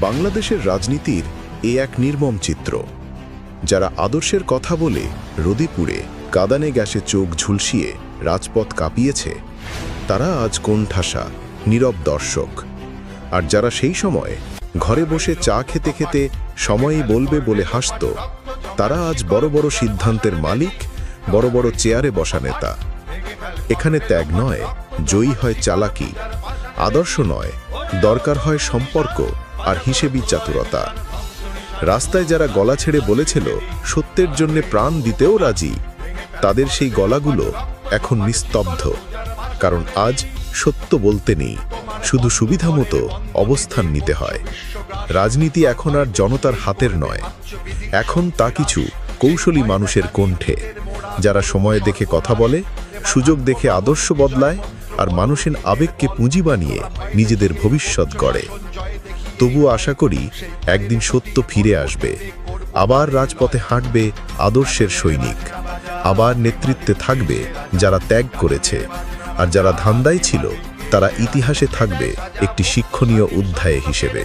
বাংলাদেশের রাজনীতির এক নির্মম চিত্র। যারা আদর্শের কথা বলে রোদে পুড়ে কাঁদানে গ্যাসে চোখ ঝুলসিয়ে রাজপথ কাঁপিয়েছে, তারা আজ কোণঠাসা নীরব দর্শক। আর যারা সেই সময় ঘরে বসে চা খেতে খেতে সময়ই বলবে বলে হাসত, তারা আজ বড় বড় সিদ্ধান্তের মালিক, বড় বড় চেয়ারে বসা নেতা। এখানে ত্যাগ নয়, জয়ী হয় চালাকি। আদর্শ নয়, দরকার হয় সম্পর্ক আর হিসেবি চাতুরতা। রাস্তায় যারা গলা ছেড়ে বলেছিল সত্যের জন্য প্রাণ দিতেও রাজি, তাদের সেই গলাগুলো এখন নিস্তব্ধ। কারণ আজ সত্য বলতে নেই, শুধু সুবিধা মতো অবস্থান নিতে হয়। রাজনীতি এখন আর জনতার হাতের নয়, এখন তা কিছু কৌশলী মানুষের কণ্ঠে, যারা সময় দেখে কথা বলে, সুযোগ দেখে আদর্শ বদলায়, আর মানুষের আবেগকে পুঁজি বানিয়ে নিজেদের ভবিষ্যৎ গড়ে। তবুও আশা করি একদিন সত্য ফিরে আসবে, আবার রাজপথে হাঁটবে আদর্শের সৈনিক, আবার নেতৃত্বে থাকবে যারা ত্যাগ করেছে, আর যারা ধান্দায় ছিল তারা ইতিহাসে থাকবে একটি শিক্ষণীয় অধ্যায় হিসেবে।